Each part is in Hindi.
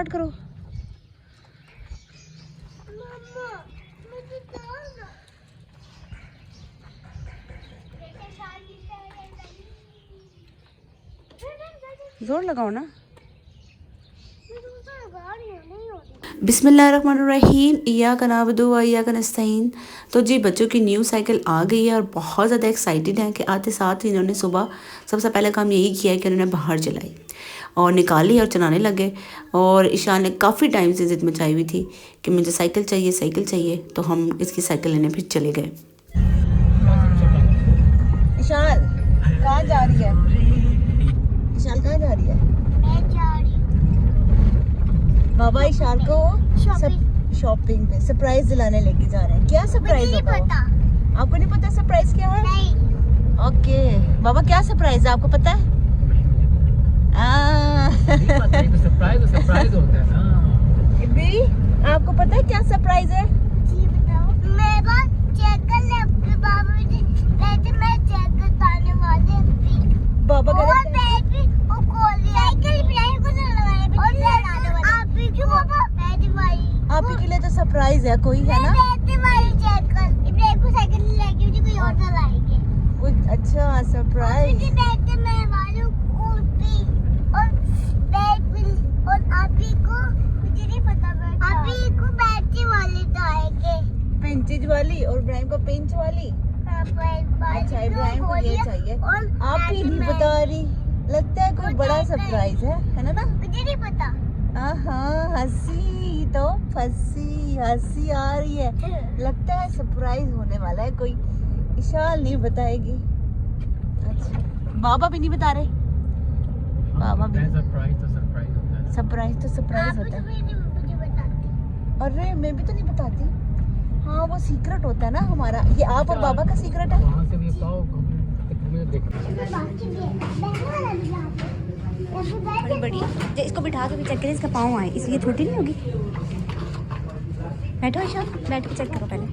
स्टार्ट करो। जोर लगाओ ना। बिस्मिल्लाहिर्रहमानिर्रहीम, इय्याका नअबुदु व इय्याका नस्तईन। तो जी बच्चों की न्यू साइकिल आ गई है और बहुत ज़्यादा एक्साइटेड हैं कि आते साथ ही इन्होंने सुबह सबसे पहले काम यही किया है कि उन्होंने बाहर चलाई और निकाली और चलाने लगे। और ईशान ने काफ़ी टाइम से ज़िद मचाई हुई थी कि मुझे साइकिल चाहिए साइकिल चाहिए, तो हम इसकी साइकिल लेने फिर चले गए। ईशान कहाँ जा रही है? ईशान कहाँ जा रही है? बाबा ईशान को शॉपिंग पे सरप्राइज दिलाने लेके जा रहे हैं। क्या सरप्राइज होगा? आपको नहीं पता सरप्राइज क्या है? नहीं। ओके बाबा, क्या सरप्राइज है आपको पता है? सरप्राइज होता है ना। इब्बी, आपको पता है क्या सरप्राइज है? जी बताओ। मेरे पास साइकिल है बाबा जी, मैं साइकिल पाने वाले हैं। बाबा का बैटरी वो खोल दिया, साइकिल ब्रेक को लगाया और आप भी क्यों बाबा? बैटरी वाली आप ही के लिए तो सरप्राइज है कोई, है ना? बैटरी वाली साइकिल, ब्रेक को साइकिल लेके मुझे कोई और चलाएंगे। कुछ अच्छा सरप्राइज। मुझे बैटरी में वाली कॉपी और बैटरी और आप ही को मुझे नहीं पता, आप ही को बैटरी वाली लाएंगे, पिंच वाली, और इब्राहिम को पिंच वाली। अच्छा इब्राहिम को ये चाहिए, आप ही नहीं बता रही। लगता है कोई बड़ा सरप्राइज है ना? मुझे नहीं पता। हाँ हंसी तो फंसी, हंसी आ रही है। लगता है सरप्राइज होने वाला है कोई। ईशान नहीं बताएगी। अच्छा बाबा भी नहीं बता रहे। बाबा भी सरप्राइज तो सरप्राइज होता है। अरे मैं भी तो नहीं बताती। हाँ वो सीक्रेट होता है ना हमारा, ये आप और बाबा का सीक्रेट है। बड़ी बड़ी इसको बिठा के भी चेक करें, इसका पाँव आए इसलिए छोटी नहीं होगी। बैठो ईशा, बैठ के चेक करो पहले।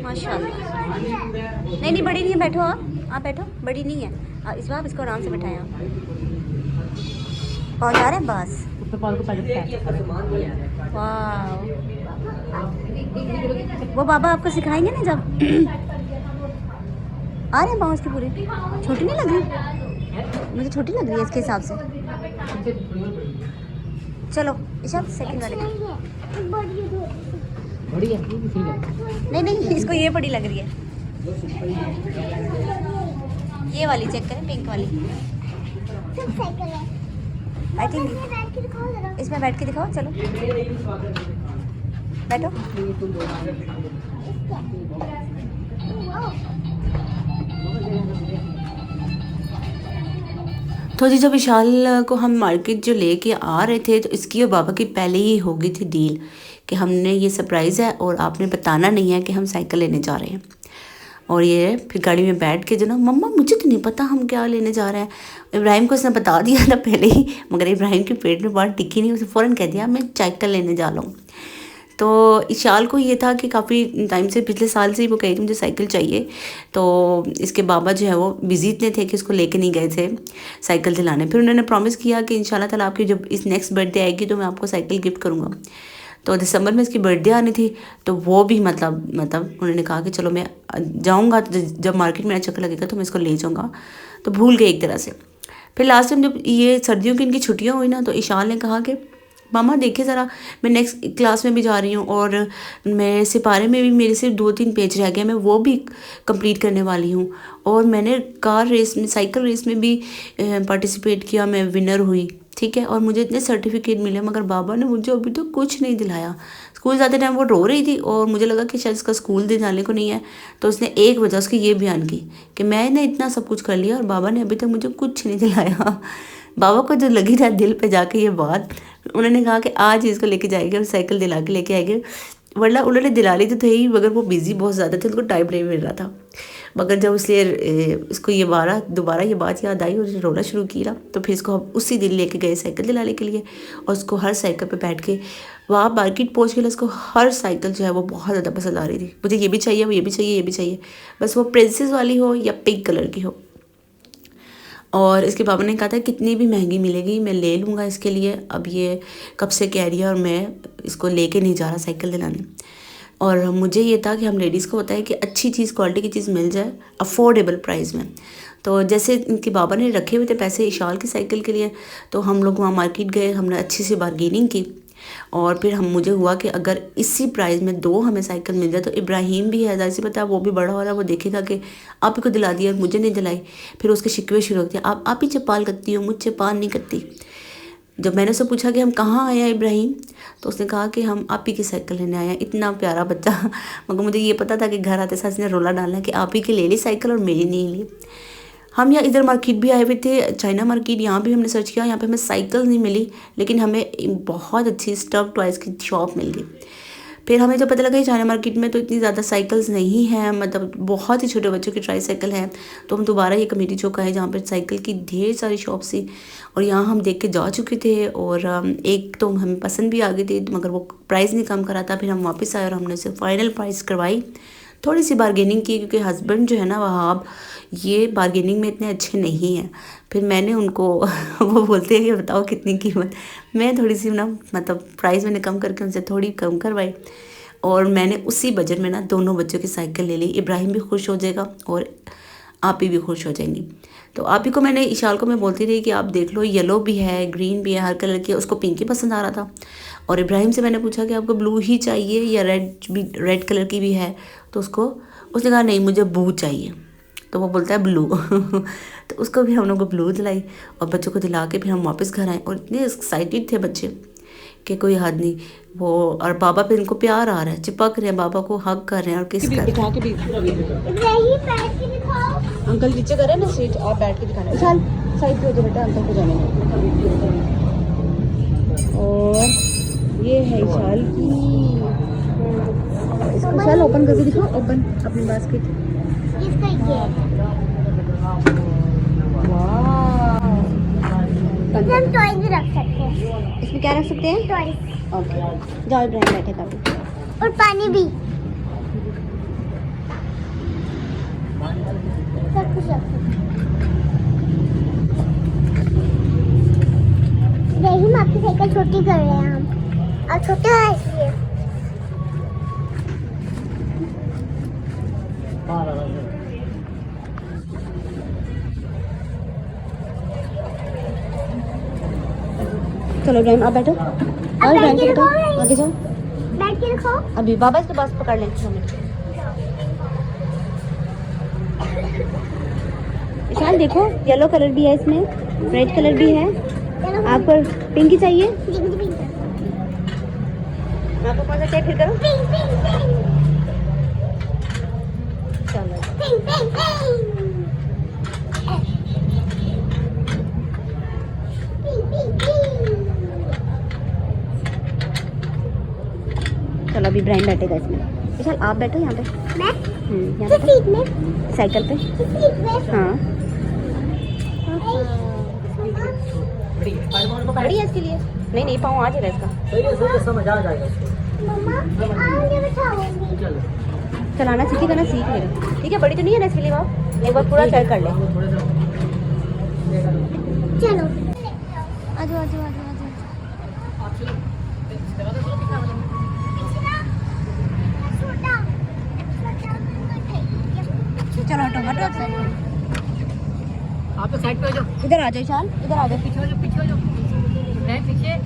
माशाल्लाह। नहीं बड़ी नहीं है, बैठो आप बैठो, बड़ी नहीं है इस बार, इसको आराम से बैठाया। और जा रहे हैं बस। वाह वो बाबा आपको सिखाएंगे ना जब आ रहे हैं बाँस की पूरी। छोटी नहीं लग रही? मुझे छोटी लग रही है इसके हिसाब से। चलो ईशा सेकंड वाले नहीं इसको ये बड़ी लग रही है। ये वाली चेक करें, पिंक वाली। आई थिंक इसमें बैठ के दिखाओ। चलो बैठो। तो जी जब विशाल को हम मार्केट जो लेके आ रहे थे तो इसकी और बाबा की पहले ही हो गई थी डील कि हमने ये सरप्राइज़ है और आपने बताना नहीं है कि हम साइकिल लेने जा रहे हैं। और ये फिर गाड़ी में बैठ के जो ना, मम्मा मुझे तो नहीं पता हम क्या लेने जा रहे हैं। इब्राहिम को उसने बता दिया था पहले ही, मगर इब्राहिम के पेट में बात टिकी नहीं, उसे फ़ौरन कह दिया मैं साइकिल लेने जा रहा हूँ। तो इशाल को ये था कि काफ़ी टाइम से, पिछले साल से ही वो कही थी मुझे साइकिल चाहिए। तो इसके बाबा जो है वो बिजी इतने थे कि उसको लेके नहीं गए थे साइकिल दिलाने। फिर उन्होंने प्रॉमिस किया कि इंशाल्लाह ताला आपकी जब इस नेक्स्ट बर्थडे आएगी तो मैं आपको साइकिल गिफ्ट करूँगा। तो दिसंबर में इसकी बर्थडे आनी थी, तो वो भी मतलब उन्होंने कहा कि चलो मैं जाऊँगा, तो जब मार्केट में चक्कर लगेगा तो मैं इसको ले जाऊँगा। तो भूल गए एक तरह से। फिर लास्ट टाइम जब ये सर्दियों की इनकी छुट्टियाँ हुई ना, तो ईशान ने कहा कि मामा देखिए ज़रा, मैं नेक्स्ट क्लास में भी जा रही हूँ और मैं सिपारे में भी मेरे से 2-3 पेज रह गए, मैं वो भी कंप्लीट करने वाली हूँ। और मैंने कार रेस में, साइकिल रेस में भी पार्टिसिपेट किया, मैं विनर हुई, ठीक है। और मुझे इतने सर्टिफिकेट मिले, मगर बाबा ने मुझे अभी तो कुछ नहीं दिलाया। स्कूल जाते टाइम वो रो रही थी और मुझे लगा कि शायद इसका स्कूल दिन जाने को नहीं है, तो उसने एक वजह उसकी ये बयान की कि मैंने इतना सब कुछ कर लिया और बाबा ने अभी तक मुझे कुछ नहीं दिलाया। बाबा को जो लगी था दिल पे जाके ये बात, उन्होंने कहा कि आज इसको लेके जाएंगे और साइकिल दिला के लेके आएंगे, वरना उन्होंने दिला ली तो थे ही, मगर वो बिज़ी बहुत ज़्यादा थे, उनको टाइम नहीं मिल रहा था। मगर जब इसलिए इसको ये दोबारा ये बात याद आई और रोना शुरू किया, तो फिर इसको हम उसी दिन लेके गए साइकिल दिलाने के लिए, और उसको हर साइकिल पे बैठ के वहाँ मार्केट पहुँच के उसको हर साइकिल जो है वो बहुत ज़्यादा पसंद आ रही थी। मुझे ये भी चाहिए, वो ये भी चाहिए, ये भी चाहिए, बस वो प्रिंसेस वाली हो या पिंक कलर की हो। और इसके पापा ने कहा था कितनी भी महंगी मिलेगी मैं ले लूँगा इसके लिए, अब ये कब से कह रही है और मैं इसको लेके नहीं जा रहा साइकिल दिलाने। और मुझे ये था कि हम लेडीज़ को होता है कि अच्छी चीज़, क्वालिटी की चीज़ मिल जाए अफोर्डेबल प्राइस में। तो जैसे इनके बाबा ने रखे हुए थे पैसे इशाल की साइकिल के लिए, तो हम लोग वहाँ मार्केट गए, हमने अच्छी सी बार्गेनिंग की, और फिर मुझे हुआ कि अगर इसी प्राइस में 2 हमें साइकिल मिल जाए तो इब्राहिम भी है, ज़ाहिर सी पता है वो भी बड़ा हो रहा है, वो देखेगा कि आप ही को दिला दिया और मुझे नहीं दिलाई। फिर उसके शिकवे शुरू होते हैं, आप ही चपाल करती हो, मुझ चपाल नहीं करती। जब मैंने उससे पूछा कि हम कहाँ आए हैं इब्राहिम, तो उसने कहा कि हम आप ही की साइकिल लेने आए हैं। इतना प्यारा बच्चा, मगर मुझे ये पता था कि घर आते साथ ने रोला डालना कि आप ही की ले ली साइकिल और मेरी नहीं ली। हम यहाँ इधर मार्केट भी आए हुए थे, चाइना मार्केट, यहाँ भी हमने सर्च किया, यहाँ पे हमें साइकिल नहीं मिली, लेकिन हमें बहुत अच्छी स्टफ टॉयज़ की शॉप मिल गई। फिर हमें जब पता लगा कि चाइना मार्केट में तो इतनी ज़्यादा साइकिल्स नहीं हैं, मतलब बहुत ही छोटे बच्चों की ट्राई साइकिल है, तो हम दोबारा ये कमेटी चौक आए जहाँ पर साइकिल की ढेर सारी शॉप्स थी, और यहाँ हम देख के जा चुके थे, और एक तो हमें पसंद भी आ गई थी, मगर वो प्राइस नहीं कम करा था। फिर हम वापस आए और हमने उसे फाइनल प्राइस करवाई, थोड़ी सी बार्गेनिंग की, क्योंकि हस्बैंड जो है ना वहाब, ये बार्गेनिंग में इतने अच्छे नहीं हैं। फिर मैंने उनको वो बोलते हैं कि बताओ कितनी कीमत, मैं थोड़ी सी ना मतलब प्राइस मैंने कम करके उनसे थोड़ी कम करवाई, और मैंने उसी बजट में ना दोनों बच्चों की साइकिल ले ली। इब्राहिम भी खुश हो जाएगा और आप ही भी खुश हो जाएंगी। तो आप ही को मैंने इशाल को मैं बोलती रही कि आप देख लो, येलो भी है, ग्रीन भी है, हर कलर की। उसको पिंक ही पसंद आ रहा था, और इब्राहिम से मैंने पूछा कि आपको ब्लू ही चाहिए या रेड कलर की भी है, तो उसने कहा नहीं मुझे ब्लू चाहिए, तो वो बोलता है ब्लू तो उसको भी हम लोग को ब्लू दिलाई, और बच्चों को दिला के फिर हम वापस घर आए, और इतने एक्साइटेड थे बच्चे कि कोई हद नहीं। वो और बाबा पे इनको प्यार आ रहा है, चिपक रहे हैं, बाबा को हग कर रहे हैं और किस कर रहे हैं। अंकल नीचे कर रहे हैं ना सीट, आप बैठ के दिखाना। चल साइड पे हो जाओ बेटा, अंकल को जाने दो। और ये है इशाल की, इसको चल ओपन करके दिखो, ओपन अपनी बास्केट। हम टॉय भी रख सकते हैं। इसमें क्या रख सकते हैं? टॉय। ओके, जाओ इब्राहिम बैठे काफी। और पानी भी सब कुछ रख सकते हैं। देखिए आपकी साइकिल छोटी कर रहे हैं हम, और छोटे है इसलिए। चलो इब्राहिम आप बैठो, और इब्राहिम बैठो, आगे जाओ, बैठ के रखो। अभी बाबा इसके पास पकड़ लें। इशाल देखो, येलो कलर भी है इसमें, रेड कलर भी है, आपको पिंक ही चाहिए? आपको कौन सा चाहिए फिर करो? Pink pink pink. चलो पिंक पिंक पिंक। चलो अभी इब्राहिम बैठेगा इसमें। विशाल आप बैठो यहाँ पे। मैं? यहाँ सीट में? साइकिल पे। सीट में? हाँ बड़ी है इसके लिए। नहीं नहीं पाँव आ जाएगा इसका। समझ आ जाएगा। मम्मा आगे बैठाऊंगी। चलाना सीखेगा ना, सीख लेगा। ठीक है, बड़ी तो नहीं है ना इसके लिए, आप एक बार पूरा चेक कर ले। चलो आजो आजो आजो आजो। चलो हटो हटो साइड। आप तो साइड पे हो जाओ। इधर आ जाओ विशाल, इधर आ जाओ। पीछे हो जाओ, पीछे हो जाओ। मैं पीछे।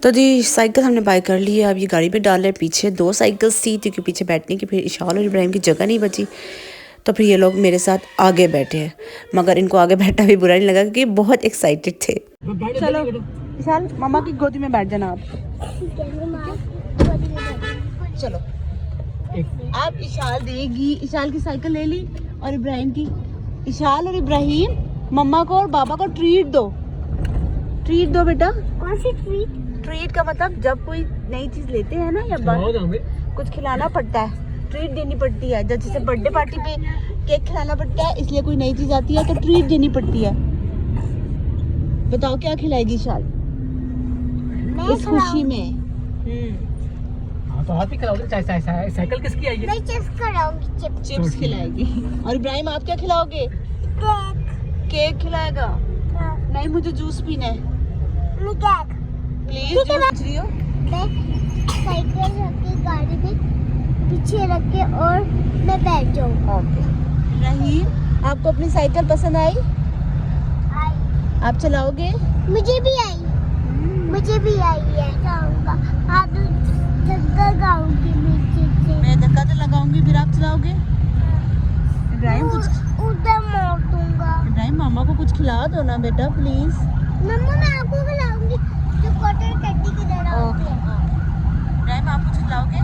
तो जी साइकिल हमने बाय कर ली है, अब ये गाड़ी पे डाल रहे हैं। पीछे 2 साइकिल्स थी क्योंकि पीछे बैठने की फिर इशाल और इब्राहिम की जगह नहीं बची, तो फिर ये लोग मेरे साथ आगे बैठे हैं। मगर इनको आगे बैठना भी बुरा नहीं लगा क्योंकि बहुत एक्साइटेड थे। चलो इशाल मामा की गोदी में बैठ जाना आप। चलो आप इशाल देगी, इशाल की साइकिल ले ली और इब्राहिम की। इशाल और इब्राहिम मम्मा को और बाबा को ट्रीट दो, ट्रीट दो बेटा। कौन सी ट्रीट? ट्रीट का मतलब जब कोई नई चीज लेते हैं ना या कुछ खिलाना पड़ता है, ट्रीट देनी पड़ती है। जब जैसे बर्थडे पार्टी पे केक खिलाना पड़ता है, इसलिए कोई नई चीज आती है तो ट्रीट देनी पड़ती है। बताओ क्या खिलाएगी शाल इस खुशी में? तो आप ही खिलाओगे। साइकिल किसकी आई है? मैं चिप्स खिलाऊंगी, चिप्स खिलाएगी। और इब्राहिम आप क्या खिलाओगे? केक। केक खिलाएगा। हाँ, नहीं मुझे जूस पीना है मैं केक। प्लीज। जूस रही हो? मैं साइकिल रख के गाड़ी में पीछे रख के और मैं बैठ जाऊँ। रहीम आपको अपनी साइकिल पसंद आई? आप चलाओगे? मुझे भी आई है। जाऊंगा आप धक्का गाऊंगी नीचे से। मैं धक्का तो लगाऊंगी, फिर आप चलाओगे? इब्राहिम कुछ उधर मोड़ दूंगा। इब्राहिम मामा को कुछ खिला दो ना बेटा प्लीज। मम्मा मैं आपको खिलाऊंगी जो कॉटन कैंडी की तरह होती है। इब्राहिम आप कुछ खिलाओगे?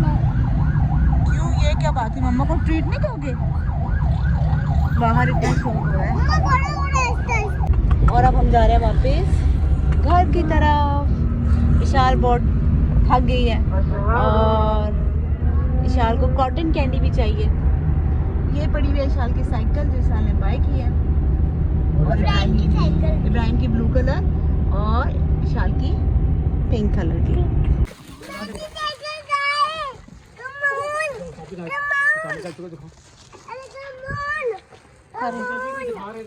नहीं। क्यों, ये क्या बात है? मम्मा को ट्रीट नहीं दोगे? बाहर इतना शोर हो रहा है। मम्मा बड़ा ऐसा। और अब हम जा रहे हैं वापस घर की तरफ। इशाल बहुत थक गई है और इशाल को कॉटन कैंडी भी चाहिए। ये पड़ी हुई है इशाल की साइकिल जो इशाल ने बाय की है। और इब्राहिम की ब्लू कलर और इशाल की पिंक कलर की। अरे